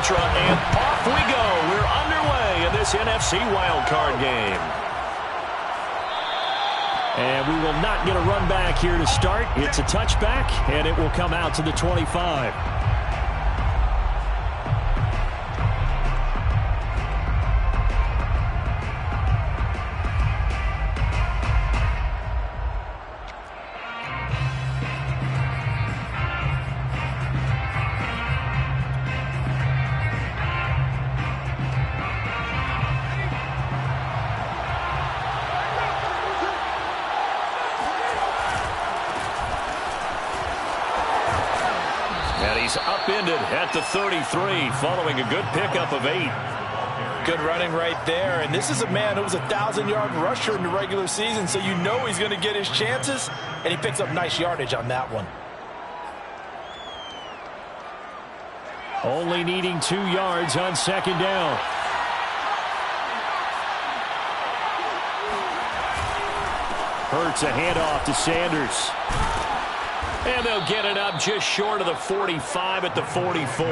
mantra, and off we go. We're underway in this NFC wildcard game. And we will not get a run back here to start. It's a touchback, and it will come out to the 25. And he's upended at the 33 following a good pickup of 8. Good running right there. And this is a man who was a 1,000-yard rusher in the regular season, so you know he's going to get his chances. And he picks up nice yardage on that one. Only needing 2 yards on second down. Hurts a handoff to Sanders. And they'll get it up just short of the 45 at the 44.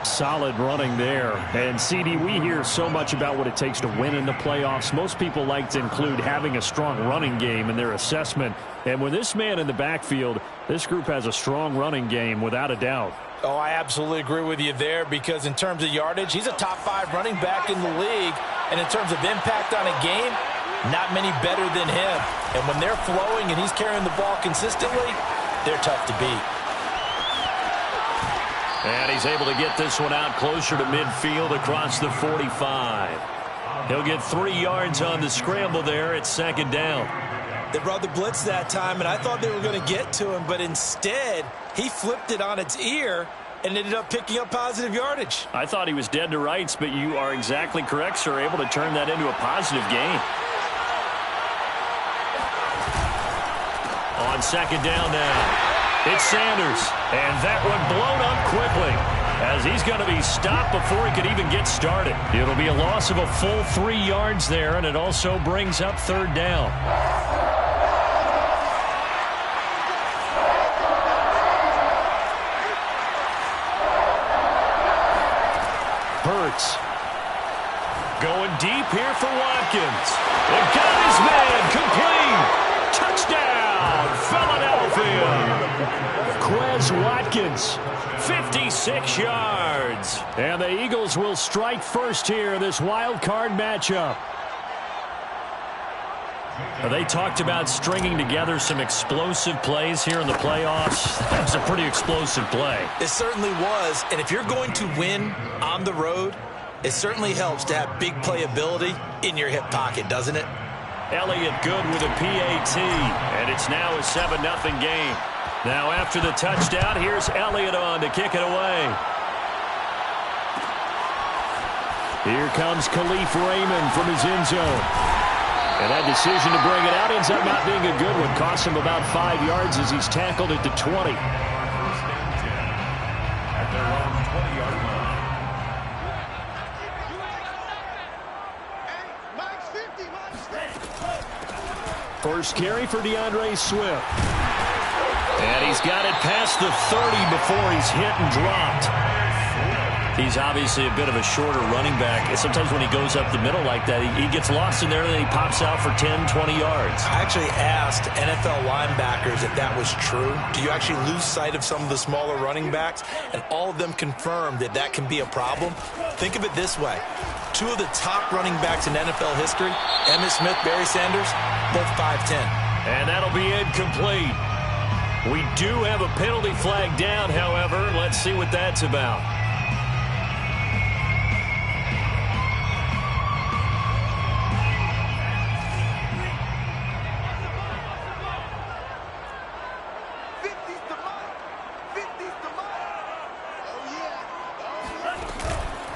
Solid running there. And, CD, we hear so much about what it takes to win in the playoffs. Most people like to include having a strong running game in their assessment. And with this man in the backfield, this group has a strong running game without a doubt. Oh, I absolutely agree with you there, because in terms of yardage, he's a top 5 running back in the league. And in terms of impact on a game, not many better than him. And when they're flowing and he's carrying the ball consistently, they're tough to beat. And he's able to get this one out closer to midfield across the 45. He'll get 3 yards on the scramble there at second down. They brought the blitz that time, and I thought they were going to get to him, but instead he flipped it on its ear and ended up picking up positive yardage. I thought he was dead to rights, but you are exactly correct, sir. Able to turn that into a positive gain. On second down now, it's Sanders, and that one blown up quickly as he's going to be stopped before he could even get started. It'll be a loss of a full 3 yards there, and it also brings up third down. Hurts going deep here for Watkins. And got his man complete. Touchdown, Philadelphia. Quez Watkins, 56 yards. And the Eagles will strike first here in this wild card matchup. They talked about stringing together some explosive plays here in the playoffs. That was a pretty explosive play. It certainly was. And if you're going to win on the road, it certainly helps to have big playability in your hip pocket, doesn't it? Elliott good with a PAT, and it's now a 7-0 game. Now after the touchdown, here's Elliott on to kick it away. Here comes Khalif Raymond from his end zone. And that decision to bring it out ends up not being a good one. Costs him about 5 yards as he's tackled at the 20. At their own 20-yard line. First carry for DeAndre Swift. And he's got it past the 30 before he's hit and dropped. He's obviously a bit of a shorter running back. Sometimes when he goes up the middle like that, he gets lost in there and then he pops out for 10, 20 yards. I actually asked NFL linebackers if that was true. Do you actually lose sight of some of the smaller running backs? And all of them confirmed that that can be a problem. Think of it this way. 2 of the top running backs in NFL history, Emmitt Smith, Barry Sanders, both 5'10". And that'll be incomplete. We do have a penalty flag down, however. Let's see what that's about.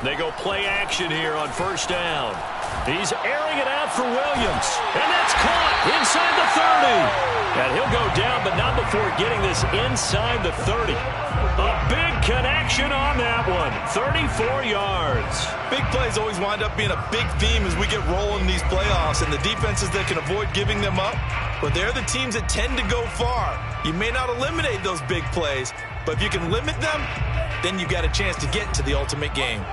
They go play action here on first down. He's airing it out for Williams. And that's caught inside the 30. And he'll go down, but not before getting this inside the 30. A big connection on that one. 34 yards. Big plays always wind up being a big theme as we get rolling these playoffs. And the defenses that can avoid giving them up, well, they're the teams that tend to go far. You may not eliminate those big plays, but if you can limit them, then you've got a chance to get to the ultimate game.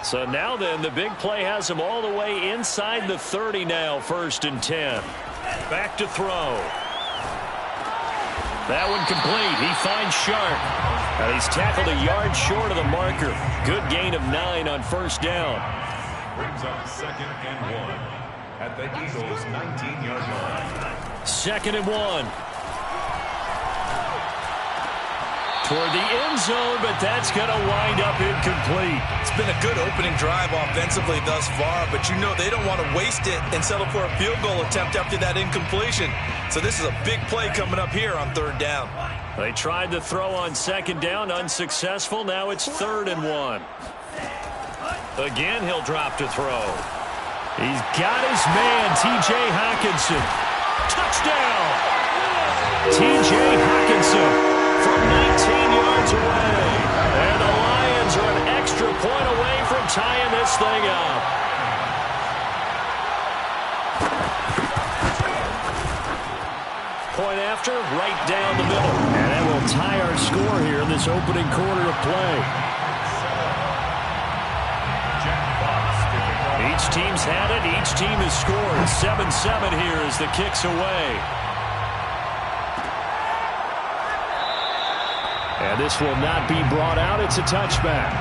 So now then, the big play has him all the way inside the 30 now, 1st and 10. Back to throw. That one complete. He finds Sharp. And he's tackled a yard short of the marker. Good gain of 9 on first down. Brings up 2nd and 1 at the Eagles' 19-yard line. 2nd and 1. Toward the end zone, but that's going to wind up incomplete. It's been a good opening drive offensively thus far, but you know they don't want to waste it and settle for a field goal attempt after that incompletion. So this is a big play coming up here on 3rd down. They tried to throw on 2nd down, unsuccessful. Now it's 3rd and 1. Again, he'll drop to throw. He's got his man, T.J. Hockenson. Touchdown! T.J. Hockenson from 19 yards away. And the Lions are an extra point away from tying this thing up. Point after, right down the middle. And that will tie our score here in this opening quarter of play. Each team's had it. Each team has scored. 7-7 here as the kick's away. And this will not be brought out. It's a touchback.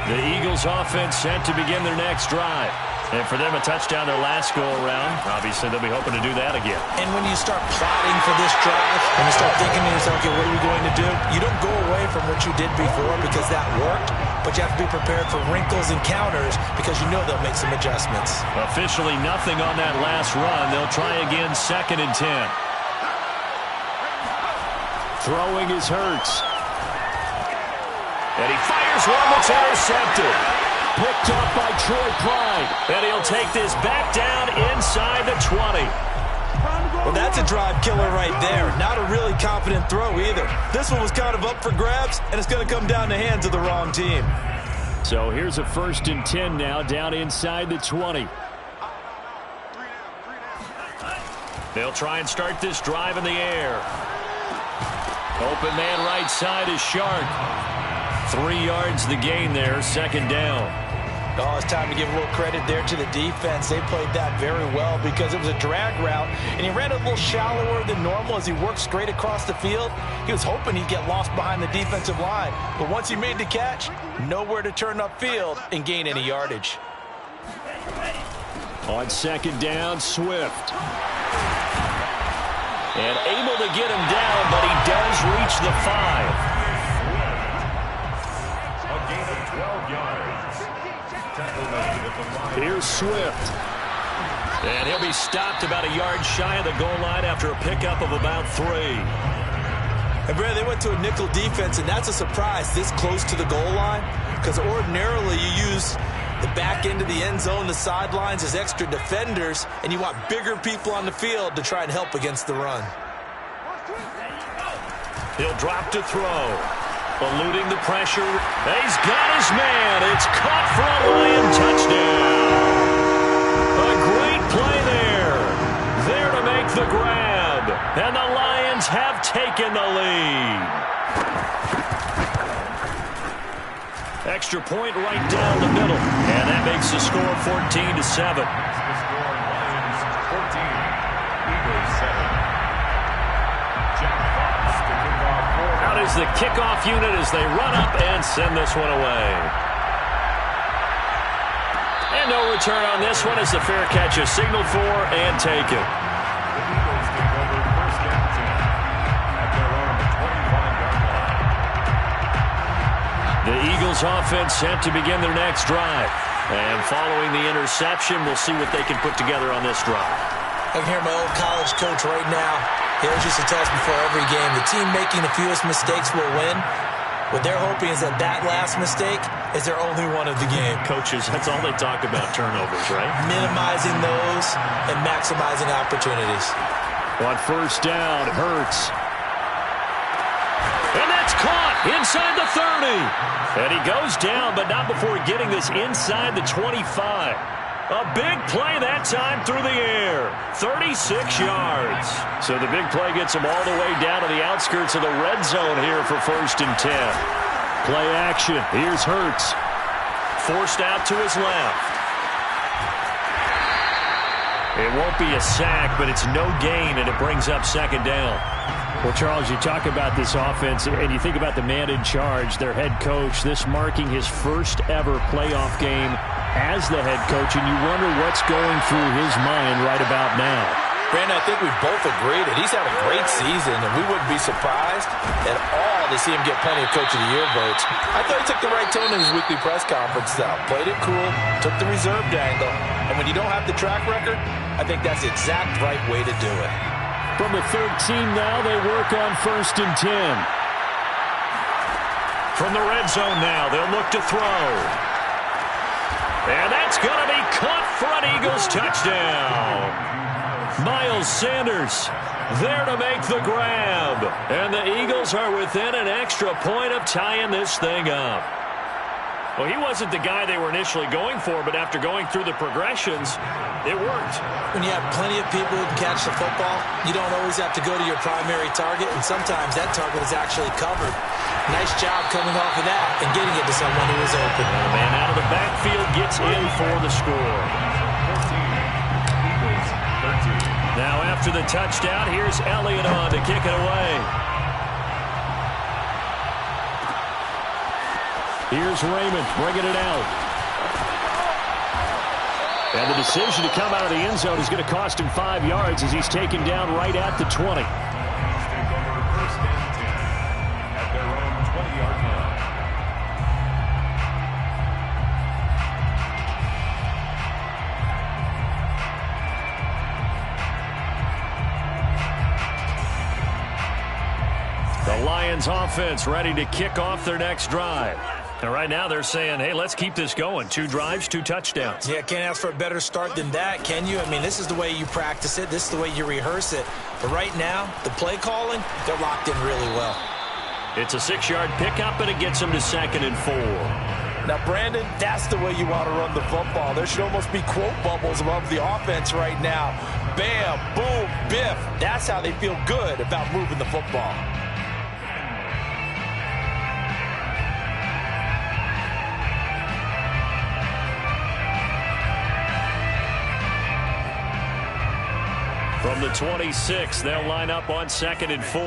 The Eagles offense set to begin their next drive. And for them, a touchdown their last go-around. Obviously, they'll be hoping to do that again. And when you start plotting for this drive, and you start thinking to yourself, okay, what are we going to do? You don't go away from what you did before because that worked, but you have to be prepared for wrinkles and counters because you know they'll make some adjustments. Officially nothing on that last run. They'll try again 2nd and 10. Throwing is Hurts. And he fires one that's intercepted. Picked up by Troy Pride. And he'll take this back down inside the 20. Well, that's a drive killer right there. Not a really confident throw either. This one was kind of up for grabs, and it's going to come down the hands of the wrong team. So here's a 1st and 10 now, down inside the 20. They'll try and start this drive in the air. Open man right side is Sharp. 3 yards the gain there, 2nd down. Oh, it's time to give a little credit there to the defense. They played that very well because it was a drag route, and he ran a little shallower than normal as he worked straight across the field. He was hoping he'd get lost behind the defensive line, but once he made the catch, nowhere to turn upfield and gain any yardage. On 2nd down, Swift. And able to get him down, but he does reach the 5. A gain of 12 yards. Here's Swift. And he'll be stopped about a yard shy of the goal line after a pickup of about 3. And Brad, they went to a nickel defense, and that's a surprise this close to the goal line because ordinarily you use the back end of the end zone, the sidelines as extra defenders, and you want bigger people on the field to try and help against the run. He'll drop to throw. Eluding the pressure. He's got his man. It's caught for a Lion touchdown. A great play there. There to make the grab. And the Lions have taken the lead. Extra point right down the middle. And that makes the score 14-7. The score, Lions 14, Eagles 7. Jack Fox to kick off for Out is the kickoff unit as they run up and send this one away. And no return on this one as the fair catch is signaled for and taken. The Eagles take over 1st and 10 at their own 21-yard line. The Eagles offense set to begin their next drive. And following the interception, we'll see what they can put together on this drive. I can hear my old college coach right now. He always used to tell us before every game, the team making the fewest mistakes will win. What they're hoping is that that last mistake is their only one of the game. Coaches, that's all they talk about, turnovers, right? Minimizing those and maximizing opportunities. On first down, Hurts. And that's caught inside the 30. And he goes down, but not before getting this inside the 25. A big play that time through the air. 36 yards. So the big play gets him all the way down to the outskirts of the red zone here for 1st and 10. Play action. Here's Hurts. Forced out to his left. It won't be a sack, but it's no gain, and it brings up 2nd down. Well, Charles, you talk about this offense, and you think about the man in charge, their head coach, this marking his first ever playoff game as the head coach, and you wonder what's going through his mind right about now. Brandon, I think we both agree that he's had a great season, and we wouldn't be surprised at all to see him get plenty of Coach of the Year votes. I thought he took the right tone in his weekly press conference, though. Played it cool, took the reserved angle, and when you don't have the track record, I think that's the exact right way to do it. From the 13 now, they work on 1st and 10. From the red zone now, they'll look to throw. And that's going to be caught for an Eagles touchdown. Miles Sanders there to make the grab. And the Eagles are within an extra point of tying this thing up. Well, he wasn't the guy they were initially going for, but after going through the progressions, it worked. When you have plenty of people who can catch the football, you don't always have to go to your primary target, and sometimes that target is actually covered. Nice job coming off of that and getting it to someone who was open. The man out of the backfield gets in for the score. 13. Now after the touchdown, here's Elliott on to kick it away. Here's Raymond bringing it out. And the decision to come out of the end zone is going to cost him 5 yards as he's taken down right at the 20. Take over 1st and 10 at their own 20-yard line. The Lions offense ready to kick off their next drive. And right now they're saying, hey, let's keep this going. 2 drives, 2 touchdowns. Yeah, can't ask for a better start than that, can you? I mean, this is the way you practice it. This is the way you rehearse it. But right now, the play calling, they're locked in really well. It's a 6-yard pickup, and it gets them to 2nd and 4. Now, Brandon, that's the way you want to run the football. There should almost be quote bubbles above the offense right now. Bam, boom, biff. That's how they feel good about moving the football. From the 26, they'll line up on 2nd and 4.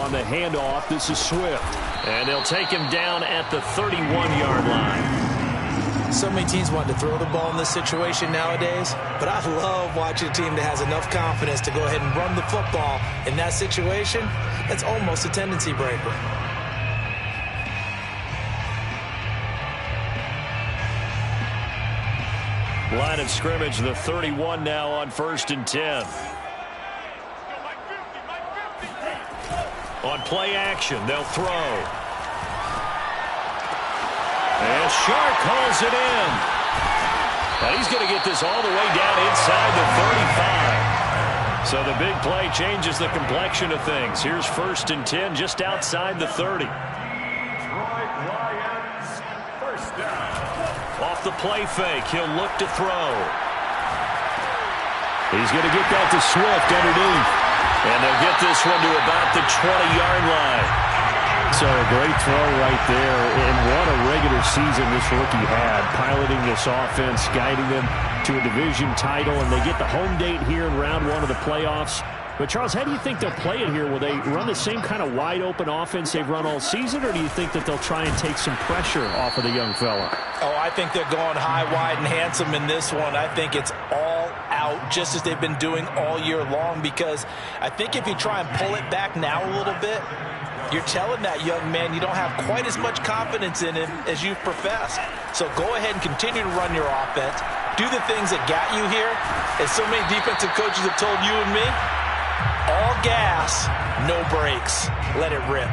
On the handoff, this is Swift. And they'll take him down at the 31-yard line. So many teams want to throw the ball in this situation nowadays, but I love watching a team that has enough confidence to go ahead and run the football in that situation. That's almost a tendency breaker. Line of scrimmage, the 31 now on 1st and 10. On play action, they'll throw. And Shark calls it in. Now he's going to get this all the way down inside the 35. So the big play changes the complexion of things. Here's 1st and 10 just outside the 30. Lions, 1st down. Off the play fake, he'll look to throw. He's going to get that to Swift underneath. And they'll get this one to about the 20-yard line. So a great throw right there. And what a regular season this rookie had, piloting this offense, guiding them to a division title. And they get the home date here in round 1 of the playoffs. But, Charles, how do you think they'll play it here? Will they run the same kind of wide-open offense they've run all season, or do you think that they'll try and take some pressure off of the young fella? Oh, I think they're going high, wide, and handsome in this one. I think it's all out, just as they've been doing all year long, because I think if you try and pull it back now a little bit, you're telling that young man you don't have quite as much confidence in him as you've professed. So go ahead and continue to run your offense. Do the things that got you here. As so many defensive coaches have told you and me, all gas, no brakes. Let it rip.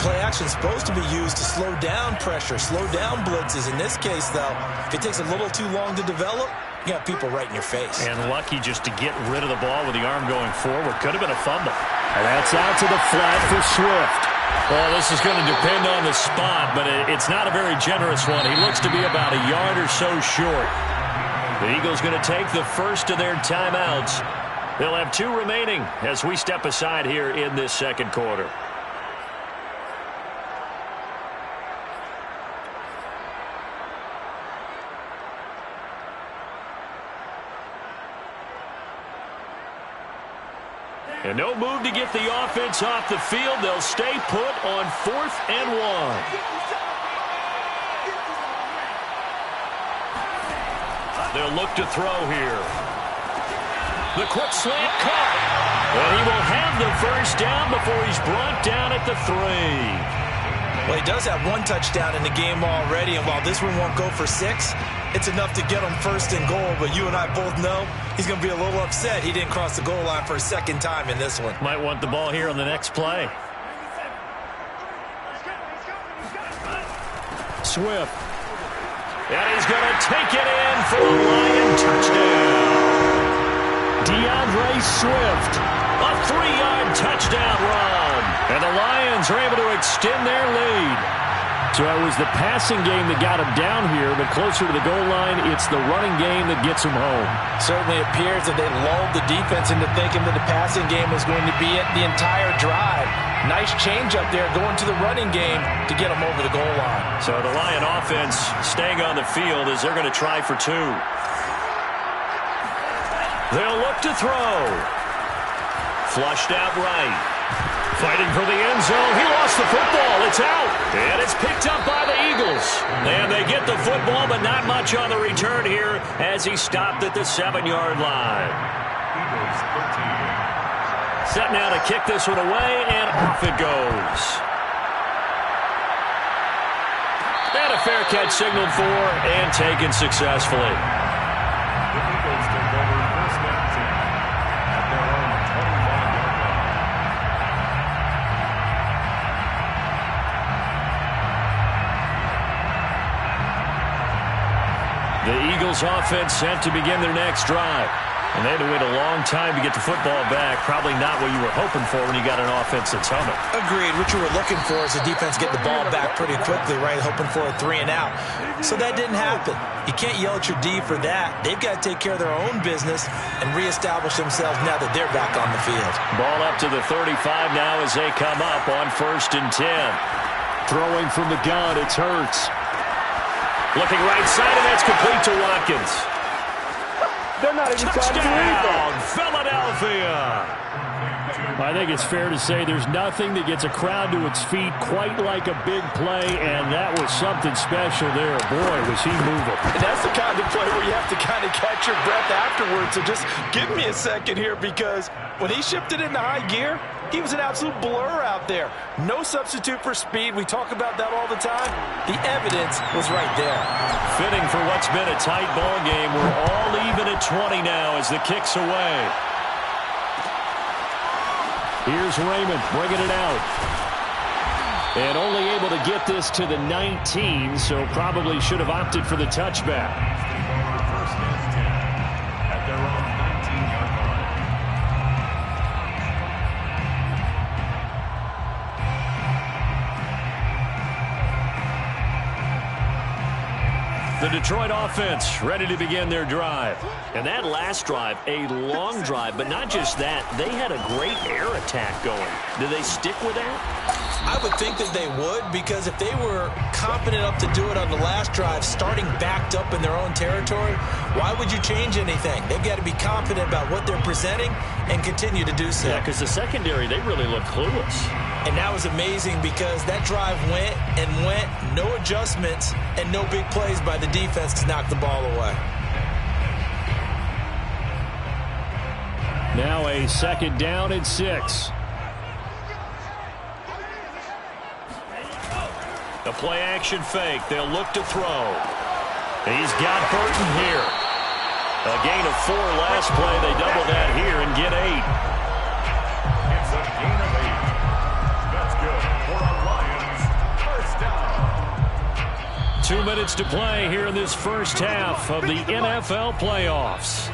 Play action is supposed to be used to slow down pressure, slow down blitzes. In this case, though, if it takes a little too long to develop, you got people right in your face. And lucky just to get rid of the ball with the arm going forward. Could have been a fumble. And that's out to the flat for Swift. Well, this is going to depend on the spot, but it's not a very generous one. He looks to be about a yard or so short. The Eagles going to take the first of their timeouts. They'll have 2 remaining as we step aside here in this second quarter. And no move to get the offense off the field. They'll stay put on 4th and 1. They'll look to throw here. The quick slant caught. And he will have the first down before he's brought down at the 3. Well, he does have 1 touchdown in the game already, and while this one won't go for 6, it's enough to get him first and goal. But you and I both know he's going to be a little upset he didn't cross the goal line for a second time in this one. Might want the ball here on the next play. Swift. And he's going to take it in for a Lion touchdown. DeAndre Swift, a 3-yard touchdown run. And the Lions are able to extend their lead. So it was the passing game that got him down here, but closer to the goal line, it's the running game that gets him home. Certainly appears that they lulled the defense into thinking that the passing game was going to be it the entire drive. Nice change up there going to the running game to get them over the goal line. So the Lion offense staying on the field as they're going to try for 2. They'll look to throw. Flushed out right. Fighting for the end zone. He lost the football. It's out. And it's picked up by the Eagles. And they get the football, but not much on the return here as he stopped at the 7-yard line. Eagles 13. Set now to kick this one away, and off it goes. And a fair catch signaled for and taken successfully. The Eagles take over 1st and 10 at their own 25-yard line. The Eagles offense set to begin their next drive. And they had to wait a long time to get the football back. Probably not what you were hoping for when you got an offense that's humming. Agreed. What you were looking for is the defense get the ball back pretty quickly, right? Hoping for a 3 and out. So that didn't happen. You can't yell at your D for that. They've got to take care of their own business and reestablish themselves now that they're back on the field. Ball up to the 35 now as they come up on 1st and 10. Throwing from the gun, it's Hurts. Looking right side, and that's complete to Watkins. They're not even trying to do Touchdown, Philadelphia. I think it's fair to say there's nothing that gets a crowd to its feet quite like a big play, and that was something special there. Boy, was he moving. And that's the kind of play where you have to kind of catch your breath afterwards. So just give me a second here, because when he shifted into high gear, he was an absolute blur out there. No substitute for speed. We talk about that all the time. The evidence was right there. Fitting for what's been a tight ball game. We're all even at 20 now as the kick's away. Here's Raymond bringing it out. And only able to get this to the 19, so probably should have opted for the touchback. Take over 1st and 10 at their own 19-yard line. The Detroit offense ready to begin their drive. And that last drive, a long drive, but not just that. They had a great air attack going. Do they stick with that? I would think that they would, because if they were confident enough to do it on the last drive, starting backed up in their own territory, why would you change anything? They've got to be confident about what they're presenting and continue to do so. Yeah, because the secondary, they really look clueless. And that was amazing because that drive went and went, no adjustments, and no big plays by the defense to knock the ball away. Now a 2nd down and 6. The play-action fake. They'll look to throw. He's got Burton here. A gain of 4 last play. They double that here and get 8. It's a gain of 8. That's good for our Lions. First down. 2 minutes to play here in this first half of the NFL playoffs.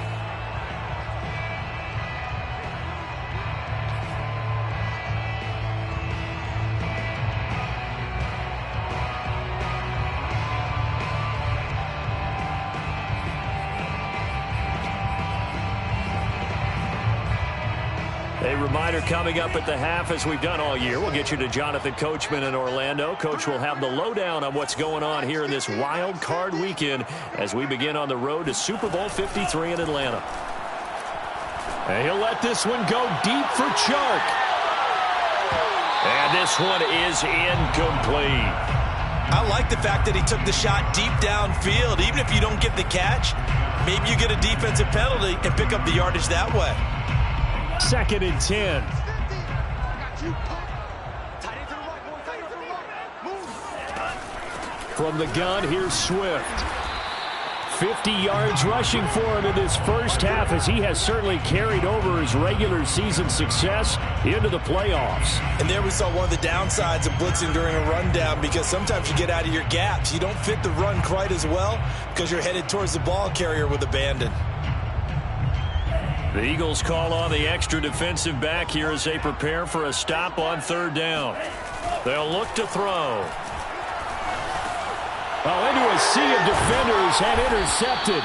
A reminder coming up at the half, as we've done all year. We'll get you to Jonathan Coachman in Orlando. Coach will have the lowdown on what's going on here in this wild card weekend as we begin on the road to Super Bowl 53 in Atlanta. And he'll let this one go deep for Chark. And this one is incomplete. I like the fact that he took the shot deep downfield. Even if you don't get the catch, maybe you get a defensive penalty and pick up the yardage that way. 2nd and 10. From the gun, here's Swift. 50 yards rushing for him in this first half, as he has certainly carried over his regular season success into the playoffs. And there we saw one of the downsides of blitzing during a rundown, because sometimes you get out of your gaps. You don't fit the run quite as well because you're headed towards the ball carrier with abandon. The Eagles call on the extra defensive back here as they prepare for a stop on 3rd down. They'll look to throw. Oh, into a sea of defenders and intercepted.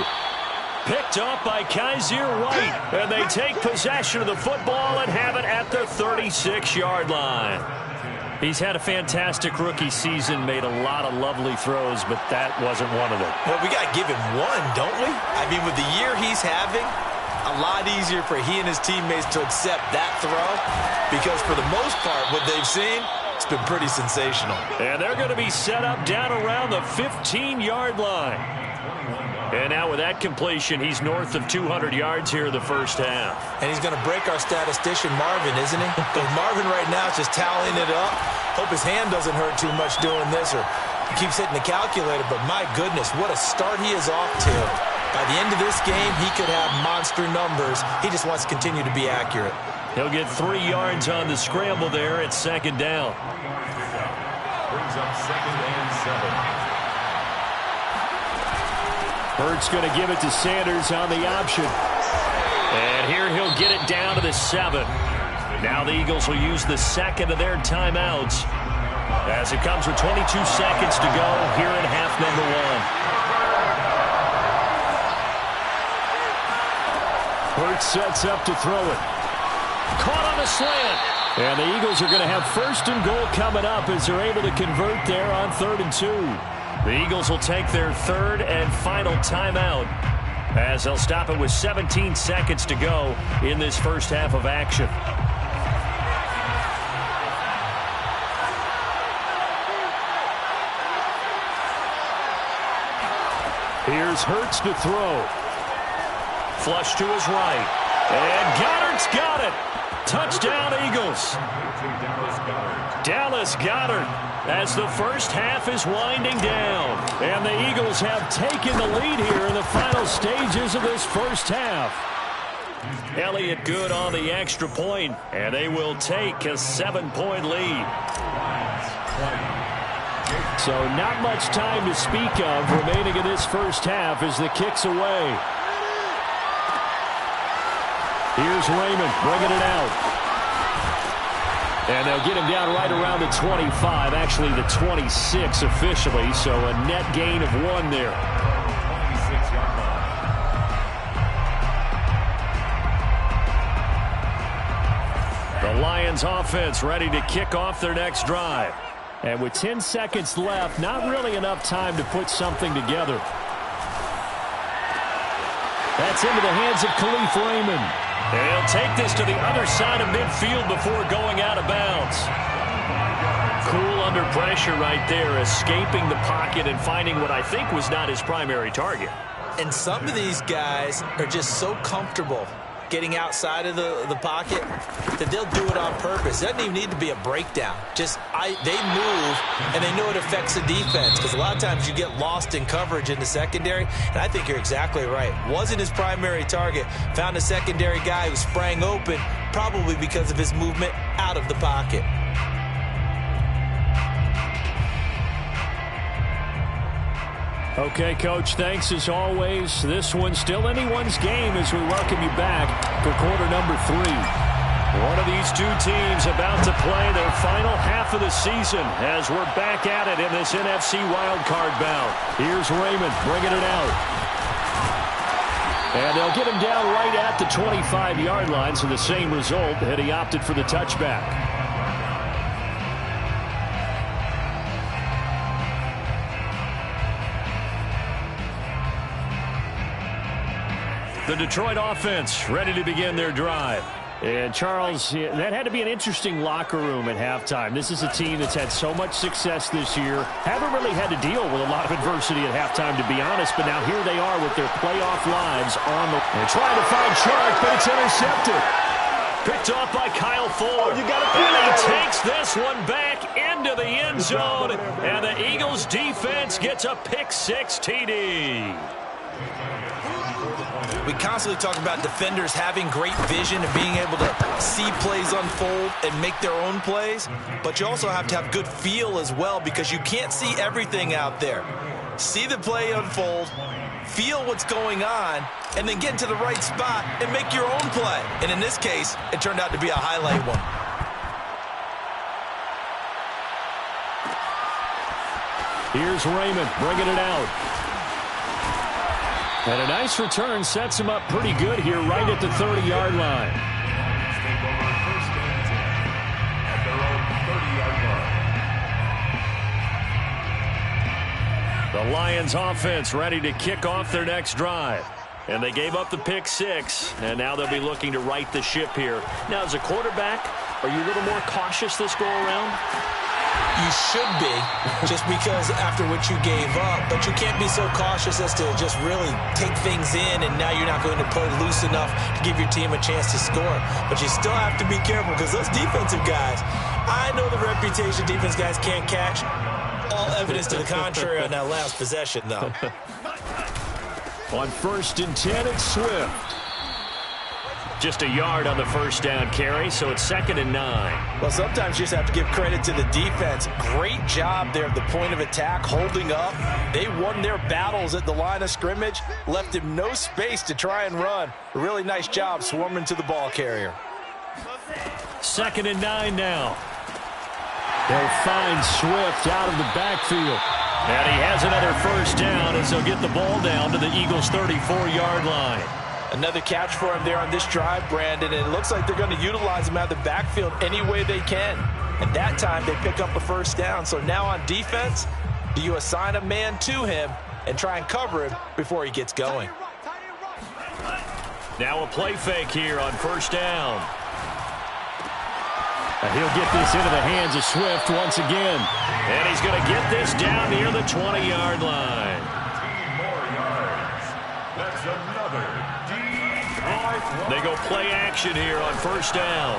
Picked off by Kaiser White. And they take possession of the football and have it at the 36-yard line. He's had a fantastic rookie season, made a lot of lovely throws, but that wasn't one of them. Well, we got to give him one, don't we? I mean, with the year he's having, a lot easier for he and his teammates to accept that throw, because for the most part, what they've seen, it's been pretty sensational. And they're going to be set up down around the 15-yard line. And now with that completion, he's north of 200 yards here in the first half. And he's going to break our statistician, Marvin, isn't he? Because Marvin right now is just tallying it up. Hope his hand doesn't hurt too much doing this, or he keeps hitting the calculator. But my goodness, what a start he is off to. By the end of this game, he could have monster numbers. He just wants to continue to be accurate. He'll get 3 yards on the scramble there at 2nd down. Brings up 2nd and 7. Hurts going to give it to Sanders on the option. And here he'll get it down to the 7. Now the Eagles will use the 2nd of their timeouts as it comes with 22 seconds to go here in half number 1. Hurts sets up to throw it. Caught on a slant. And the Eagles are going to have 1st and goal coming up as they're able to convert there on 3rd and 2. The Eagles will take their 3rd and final timeout as they'll stop it with 17 seconds to go in this first half of action. Here's Hurts to throw. Flush to his right. And Goddard's got it. Touchdown, Eagles. Dallas Goedert as the first half is winding down. And the Eagles have taken the lead here in the final stages of this first half. Elliott good on the extra point, and they will take a 7-point lead. So not much time to speak of remaining in this first half as the kick's away. Here's Raymond bringing it out. And they'll get him down right around the 25, actually the 26 officially, so a net gain of 1 there. 26-yard line. The Lions Lions offense ready to kick off their next drive. And with 10 seconds left, not really enough time to put something together. That's into the hands of Khalif Raymond. And he'll take this to the other side of midfield before going out of bounds. Cool under pressure right there, escaping the pocket and finding what I think was not his primary target. And some of these guys are just so comfortable getting outside of the pocket that they'll do it on purpose. It doesn't even need to be a breakdown. Just they move, and they know it affects the defense, because a lot of times you get lost in coverage in the secondary, and I think you're exactly right. Wasn't his primary target. Found a secondary guy who sprang open, probably because of his movement out of the pocket. Okay, Coach, thanks as always. This one's still anyone's game as we welcome you back for quarter number 3. One of these two teams about to play their final half of the season as we're back at it in this NFC wildcard bout. Here's Raymond bringing it out. And they'll get him down right at the 25-yard line, so the same result, and he opted for the touchback. The Detroit offense ready to begin their drive. And, Charles, that had to be an interesting locker room at halftime. This is a team that's had so much success this year. Haven't really had to deal with a lot of adversity at halftime, to be honest. But now here they are with their playoff lives on the... They're trying to find Chark, but it's intercepted. Picked off by Kyle Fuller. Oh, you gotta and he takes this one back into the end zone. And the Eagles defense gets a pick-6 TD. We constantly talk about defenders having great vision and being able to see plays unfold and make their own plays, but you also have to have good feel as well, because you can't see everything out there. See the play unfold, feel what's going on, and then get into the right spot and make your own play. And in this case, it turned out to be a highlight one. Here's Raymond bringing it out. And a nice return sets him up pretty good here right at the 30-yard line. Take over first and 10 at their own 30-yard line. The Lions offense ready to kick off their next drive. And they gave up the pick-6, and now they'll be looking to right the ship here. Now, as a quarterback, are you a little more cautious this go-around? You should be, just because after what you gave up, but you can't be so cautious as to just really take things in, and now you're not going to play loose enough to give your team a chance to score. But you still have to be careful, because those defensive guys, I know the reputation defense guys can't catch. All evidence to the contrary on that last possession, though. On 1st and 10, it's Swift. Just a yard on the first down carry, so it's 2nd and 9. Well, sometimes you just have to give credit to the defense. Great job there at the point of attack, holding up. They won their battles at the line of scrimmage, left him no space to try and run. A really nice job swarming to the ball carrier. 2nd and 9 now. They'll find Swift out of the backfield. And he has another first down as they'll get the ball down to the Eagles' 34-yard line. Another catch for him there on this drive, Brandon, and it looks like they're going to utilize him out of the backfield any way they can. And that time they pick up a first down. So now on defense, do you assign a man to him and try and cover him before he gets going? Now a play fake here on first down. And he'll get this into the hands of Swift once again. And he's going to get this down near the 20-yard line. 15 more yards. That's another. They go play action here on first down.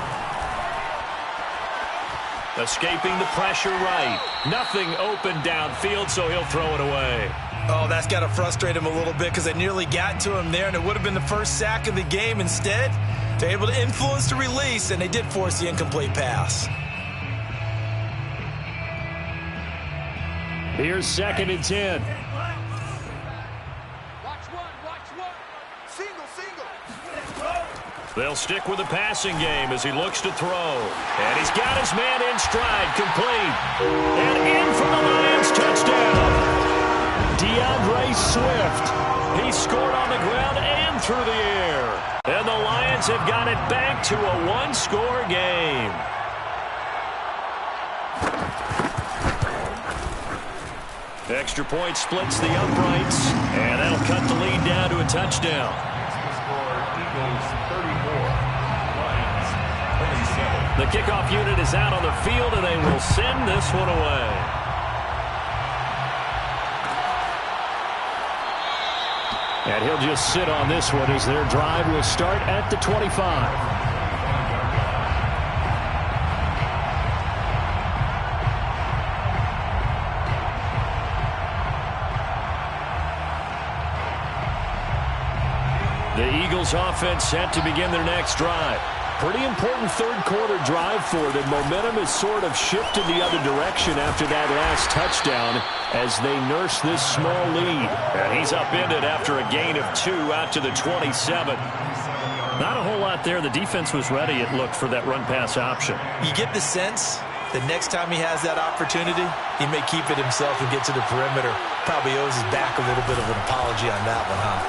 Escaping the pressure right. Nothing open downfield, so he'll throw it away. Oh, that's got to frustrate him a little bit, because they nearly got to him there, and it would have been the first sack of the game. Instead, they're able to influence the release, and they did force the incomplete pass. Here's 2nd and 10. They'll stick with the passing game as he looks to throw. And he's got his man in stride, complete. And in for the Lions touchdown. DeAndre Swift. He scored on the ground and through the air. And the Lions have got it back to a one-score game. Extra point splits the uprights, and that'll cut the lead down to a touchdown. Score Eagles 34, Lions 27. The kickoff unit is out on the field, and they will send this one away. And he'll just sit on this one as their drive will start at the 25. The Eagles offense set to begin their next drive. Pretty important third quarter drive for them. Momentum has sort of shifted the other direction after that last touchdown as they nurse this small lead. And he's upended after a gain of 2 out to the 27. Not a whole lot there. The defense was ready, it looked, for that run-pass option. You get the sense that next time he has that opportunity, he may keep it himself and get to the perimeter. Probably owes his back a little bit of an apology on that one, huh?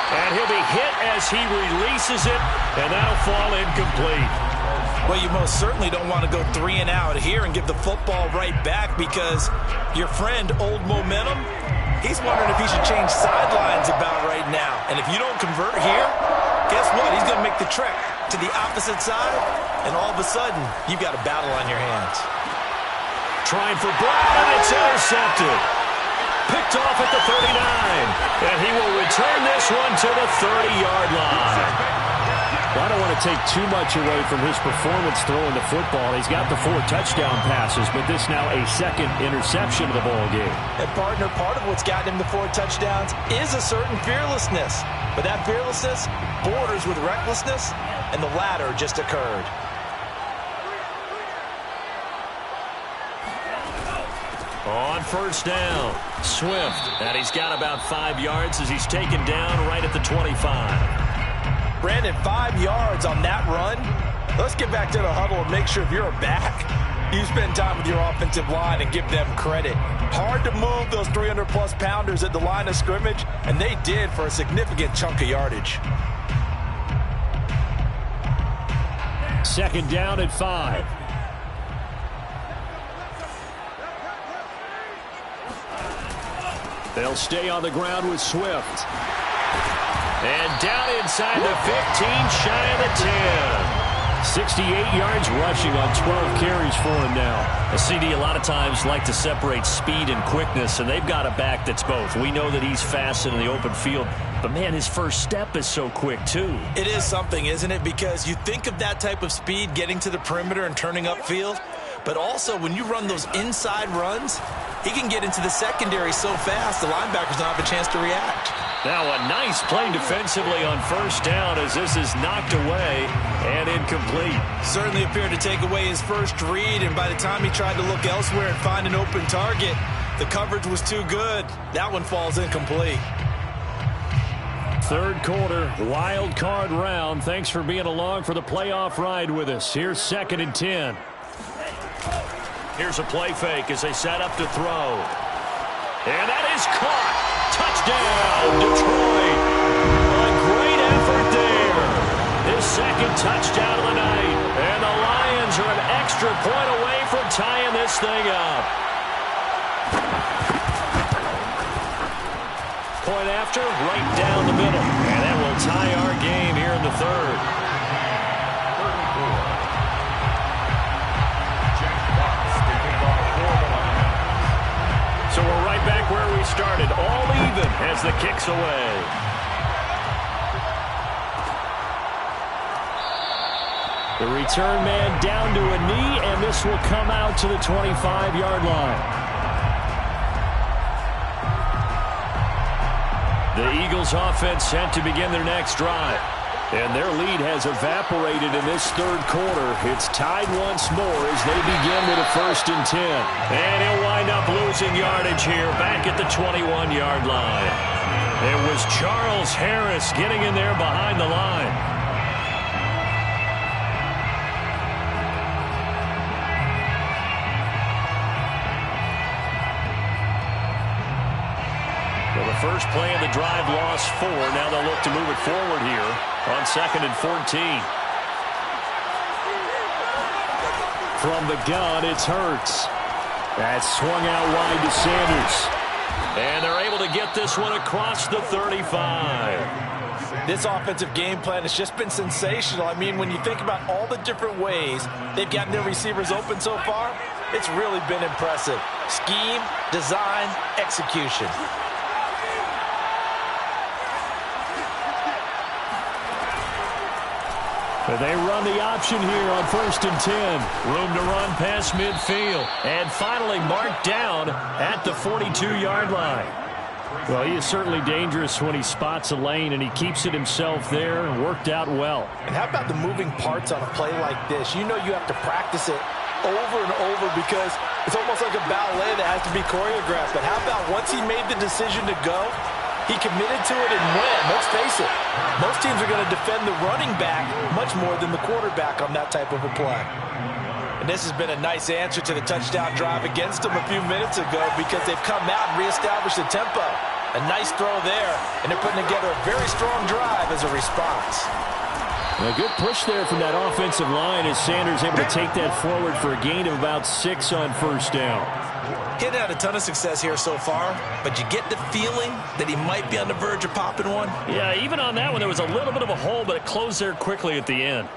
And he'll be hit as he releases it, and that'll fall incomplete. Well, you most certainly don't want to go 3 and out here and give the football right back because your friend, Old Momentum, he's wondering if he should change sidelines about right now. And if you don't convert here, guess what? He's going to make the trek to the opposite side, and all of a sudden, you've got a battle on your hands. Trying for Brown, and it's intercepted. Picked off at the 39, and he will return this one to the 30-yard line. Well, I don't want to take too much away from his performance throwing the football. He's got the 4 touchdown passes, but this now a second interception of the ball game. And partner, part of what's gotten him the 4 touchdowns is a certain fearlessness. But that fearlessness borders with recklessness, and the latter just occurred. On first down, Swift, and he's got about 5 yards as he's taken down right at the 25. Brandon, 5 yards on that run. Let's get back to the huddle and make sure if you're a back, you spend time with your offensive line and give them credit. Hard to move those 300-plus pounders at the line of scrimmage, and they did for a significant chunk of yardage. Second down at 5. They'll stay on the ground with Swift. And down inside the 15, shy of the 10. 68 yards rushing on 12 carries for him now. A CD a lot of times like to separate speed and quickness, and they've got a back that's both. We know that he's fast in the open field, but man, his first step is so quick too. It is something, isn't it? Because you think of that type of speed getting to the perimeter and turning upfield, but also when you run those inside runs, he can get into the secondary so fast the linebackers don't have a chance to react. Now a nice play defensively on first down as this is knocked away and incomplete. Certainly appeared to take away his first read, and by the time he tried to look elsewhere and find an open target, the coverage was too good. That one falls incomplete. Third quarter, wild card round. Thanks for being along for the playoff ride with us. Here's 2nd and 10. Here's a play fake as they set up to throw. And that is caught. Touchdown, Detroit. A great effort there. His second touchdown of the night. And the Lions are an extra point away from tying this thing up. Point after, right down the middle. And that will tie our game here in the third. So we're right back where we started, all even as the kick's away. The return man down to a knee, and this will come out to the 25-yard line. The Eagles offense set to begin their next drive. And their lead has evaporated in this third quarter. It's tied once more as they begin with a 1st and 10. And he'll wind up losing yardage here back at the 21-yard line. It was Charles Harris getting in there behind the line. Well, the first play of the drive lost 4. Now they'll look to move it forward here on 2nd and 14. From the gun, it's Hurts. That's swung out wide to Sanders. And they're able to get this one across the 35. This offensive game plan has just been sensational. I mean, when you think about all the different ways they've gotten their receivers open so far, it's really been impressive. Scheme, design, execution. They run the option here on 1st and 10. Room to run past midfield. And finally marked down at the 42-yard line. Well, he is certainly dangerous when he spots a lane, and he keeps it himself there and worked out well. And how about the moving parts on a play like this? You know you have to practice it over and over because it's almost like a ballet that has to be choreographed. But how about once he made the decision to go, he committed to it and went. Let's face it, most teams are going to defend the running back much more than the quarterback on that type of a play. And this has been a nice answer to the touchdown drive against them a few minutes ago because they've come out and reestablished the tempo. A nice throw there, and they're putting together a very strong drive as a response. A good push there from that offensive line as Sanders able to take that forward for a gain of about 6 on 1st down. He hadn't had a ton of success here so far, but you get the feeling that he might be on the verge of popping one. Yeah, even on that one, there was a little bit of a hole, but it closed there quickly at the end.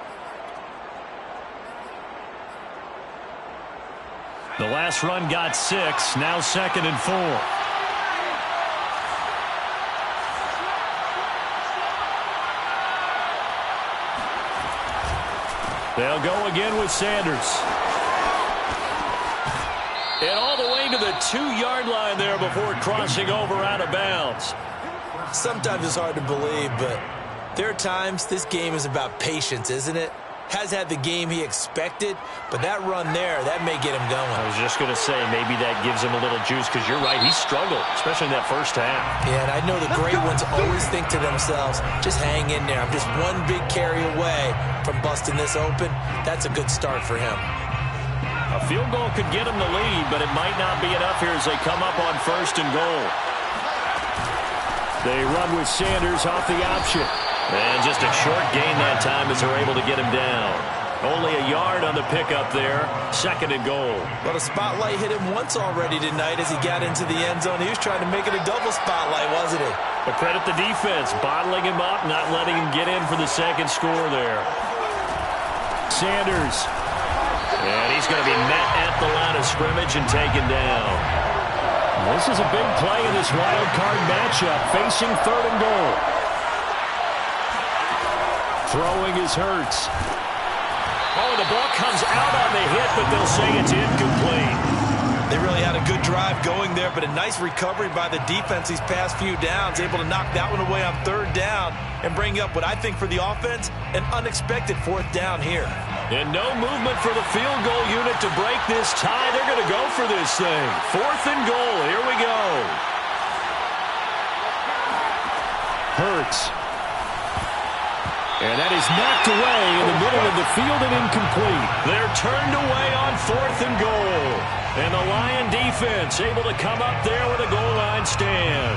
The last run got 6, now 2nd and 4. They'll go again with Sanders. And all the way to the 2-yard line there before crossing over out of bounds. Sometimes it's hard to believe, but there are times this game is about patience, isn't it? Has had the game he expected, but that run there, that may get him going. I was just going to say, maybe that gives him a little juice, because you're right, he struggled, especially in that first half. Yeah, and I know the great ones always think to themselves, just hang in there. I'm just one big carry away from busting this open. That's a good start for him. A field goal could get him the lead, but it might not be enough here as they come up on 1st and goal. They run with Sanders off the option. And just a short gain that time as they're able to get him down. Only a yard on the pickup there. 2nd and goal. Well, the spotlight hit him once already tonight as he got into the end zone. He was trying to make it a double spotlight, wasn't he? But credit the defense, bottling him up, not letting him get in for the 2nd score there. Sanders. And he's going to be met at the line of scrimmage and taken down. This is a big play in this wild card matchup, facing 3rd and goal. Throwing is Hurts. Oh, the ball comes out on the hit, but they'll say it's incomplete. They really had a good drive going there, but a nice recovery by the defense these past few downs, able to knock that one away on 3rd down and bring up what I think for the offense, an unexpected 4th down here. And no movement for the field goal unit to break this tie. They're going to go for this thing. 4th and goal. Here we go. Hurts. And that is knocked away in the middle of the field and incomplete. They're turned away on 4th and goal. And the Lion defense able to come up there with a goal line stand.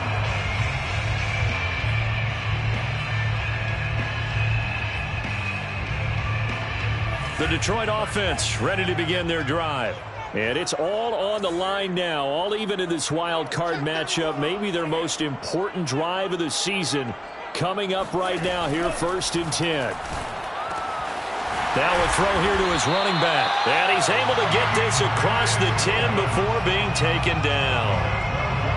The Detroit offense ready to begin their drive. And it's all on the line now, all even in this wild card matchup. Maybe their most important drive of the season coming up right now here, 1st and 10. Now a throw here to his running back. And he's able to get this across the 10 before being taken down.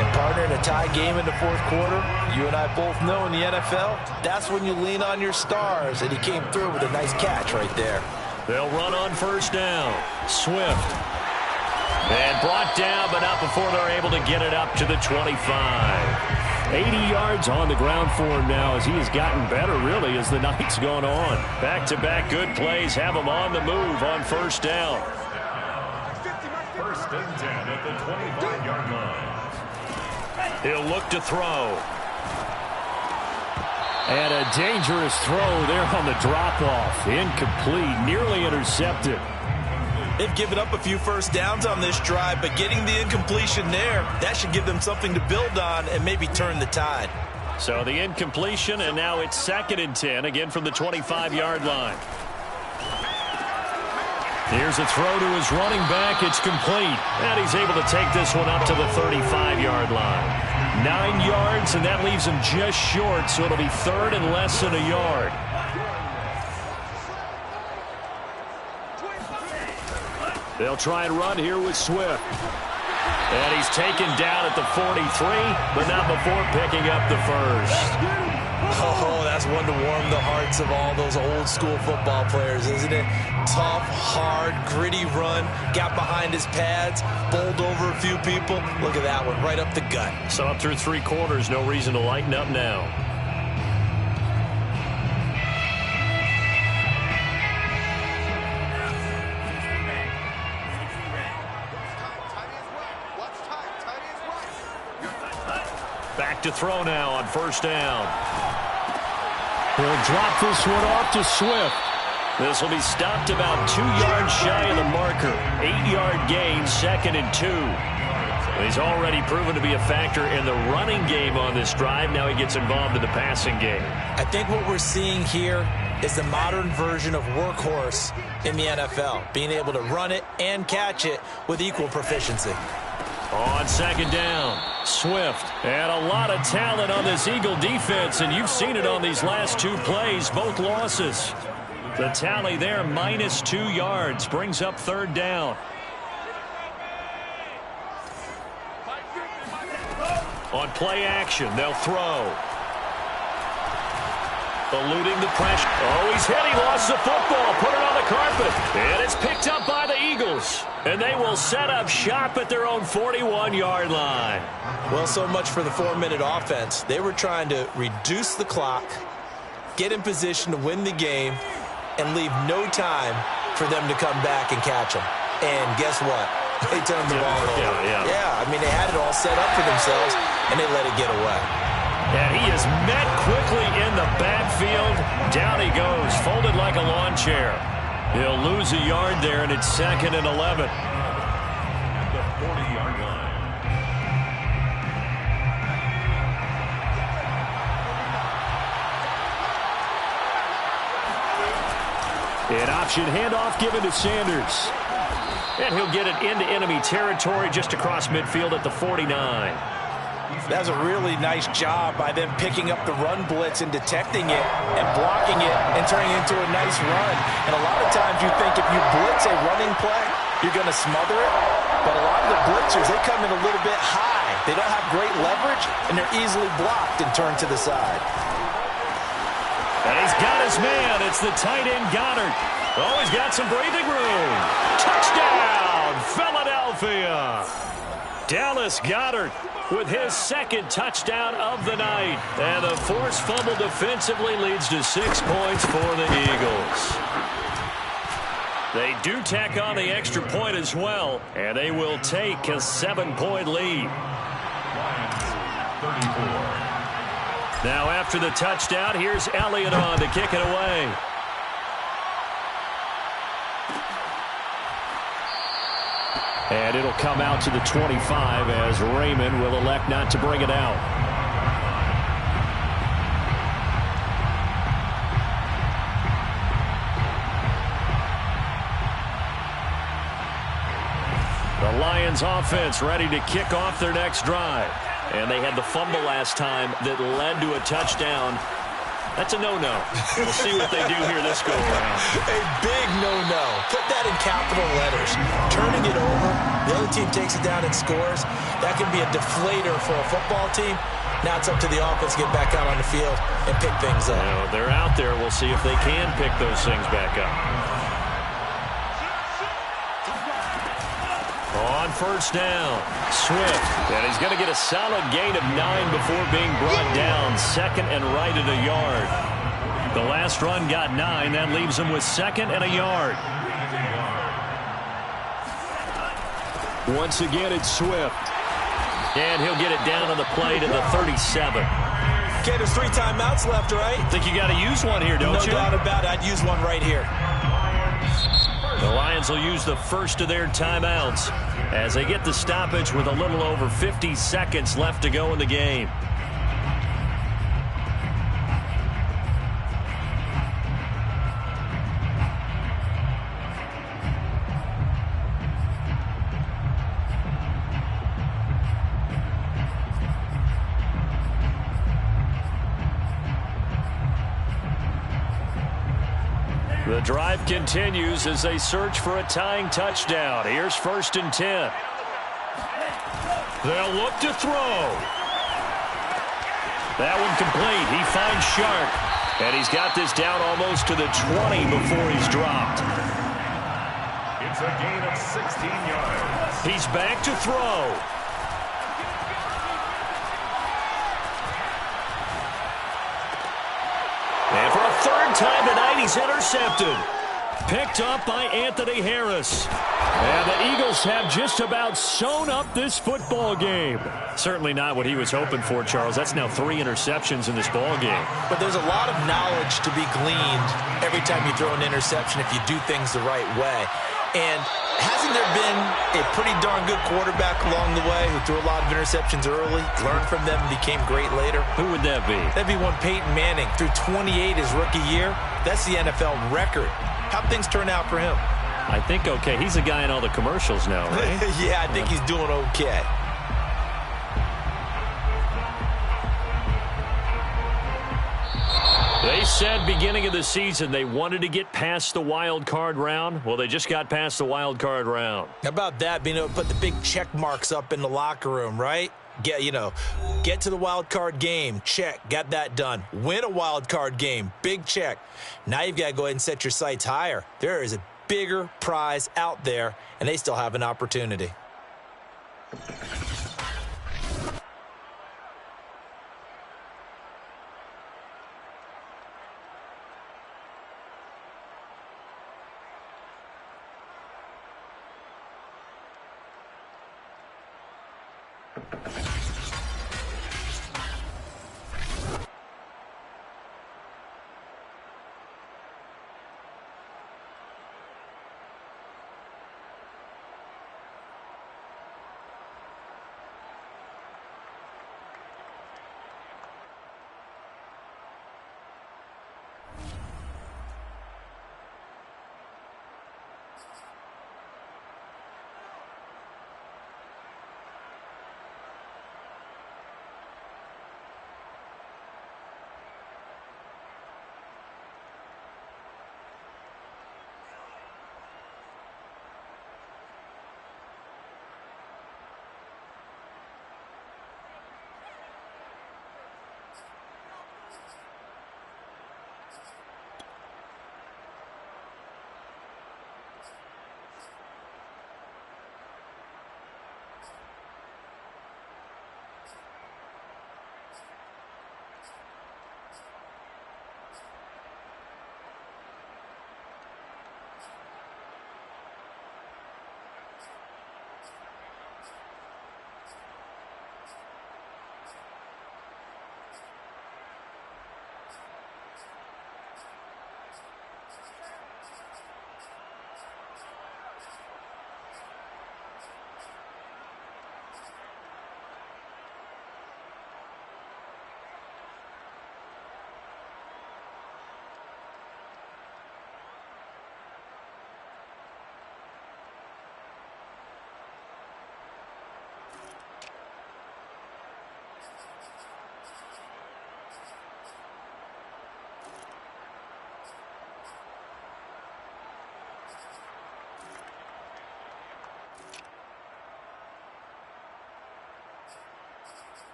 And partner, in a tie game in the 4th quarter, you and I both know in the NFL, that's when you lean on your stars. And he came through with a nice catch right there. They'll run on 1st down. Swift. And brought down, but not before they're able to get it up to the 25. 80 yards on the ground for him now as he has gotten better, really, as the night's gone on. Back-to-back good plays have him on the move on 1st down. 1st and 10 at the 25-yard line. He'll look to throw. And a dangerous throw there on the drop-off. Incomplete, nearly intercepted. They've given up a few 1st downs on this drive, but getting the incompletion there, that should give them something to build on and maybe turn the tide. So the incompletion, and now it's 2nd and 10, again from the 25-yard line. Here's a throw to his running back. It's complete. And he's able to take this one up to the 35-yard line. 9 yards, and that leaves him just short, so it'll be third and less than a yard. They'll try and run here with Swift. And he's taken down at the 43, but not before picking up the first. Oh, that's one to warm the hearts of all those old-school football players, isn't it? Tough, hard, gritty run, got behind his pads, bowled over a few people. Look at that one, right up the gut. So up through 3 quarters, no reason to lighten up now. Back to throw now on first down. He'll drop this one off to Swift. This will be stopped about 2 yards shy of the marker. 8-yard gain, 2nd and 2. He's already proven to be a factor in the running game on this drive. Now he gets involved in the passing game. I think what we're seeing here is the modern version of workhorse in the NFL, being able to run it and catch it with equal proficiency. On second down, Swift. And a lot of talent on this Eagle defense, and you've seen it on these last 2 plays, both losses. The tally there, minus 2 yards, brings up third down. On play action, they'll throw. Eluding the pressure. Oh, he's hit. He lost the football. Put it on the carpet. And it's picked up by the Eagles. And they will set up shop at their own 41-yard line. Well, so much for the 4-minute offense. They were trying to reduce the clock, get in position to win the game, and leave no time for them to come back and catch them. And guess what? They turned the ball over. Yeah, I mean, they had it all set up for themselves, and they let it get away. And he is met quickly in the backfield. Down he goes, folded like a lawn chair. He'll lose a yard there, and it's 2nd and 11. At the 40-yard line. An option handoff given to Sanders. And he'll get it into enemy territory just across midfield at the 49. That's a really nice job by them picking up the run blitz and detecting it and blocking it and turning it into a nice run. And a lot of times you think if you blitz a running play, you're going to smother it. But a lot of the blitzers, they come in a little bit high. They don't have great leverage, and they're easily blocked and turned to the side. And he's got his man. It's the tight end, Goddard. Oh, he's got some breathing room. Touchdown, Philadelphia. Dallas Goedert with his 2nd touchdown of the night. And the forced fumble defensively leads to 6 points for the Eagles. They do tack on the extra point as well, and they will take a 7-point lead. Lions, 34. Now after the touchdown, here's Elliott on to kick it away. And it'll come out to the 25 as Raymond will elect not to bring it out. The Lions offense ready to kick off their next drive. And they had the fumble last time that led to a touchdown. That's a no-no. We'll see what they do here this go-around. A big no-no. Put that in capital letters. Turning it over, the other team takes it down and scores. That can be a deflator for a football team. Now it's up to the offense to get back out on the field and pick things up. Now, they're out there. We'll see if they can pick those things back up. On first down, Swift. And he's going to get a solid gain of 9 before being brought down. 2nd and right at a yard. The last run got 9. That leaves him with 2nd and a yard. Once again, it's Swift. And he'll get it down on the play to the 37. Okay, there's 3 timeouts left, right? Think you got to use one here, don't you? No doubt about it. I'd use one right here. The Lions will use the first of their timeouts as they get the stoppage with a little over 50 seconds left to go in the game. The drive continues as they search for a tying touchdown. Here's 1st and 10. They'll look to throw. That one complete. He finds Sharp. And he's got this down almost to the 20 before he's dropped. It's a gain of 16 yards. He's back to throw. And for a 3rd time tonight, he's intercepted. Picked up by Anthony Harris. And the Eagles have just about sewn up this football game. Certainly not what he was hoping for, Charles. That's now 3 interceptions in this ball game. But there's a lot of knowledge to be gleaned every time you throw an interception if you do things the right way. And hasn't there been a pretty darn good quarterback along the way who threw a lot of interceptions early, learned from them, and became great later? Who would that be? That'd be one Peyton Manning. Threw 28 his rookie year. That's the NFL record. How'd things turn out for him? I think okay. He's a guy in all the commercials now, right? Yeah, I think he's doing okay. They said beginning of the season they wanted to get past the wild card round. Well, they just got past the wild card round. How about that, being able to put the big check marks up in the locker room, right? Get to the wild card game, check, got that done. Win a wild card game, big check. Now you've got to go ahead and set your sights higher. There is a bigger prize out there, and they still have an opportunity.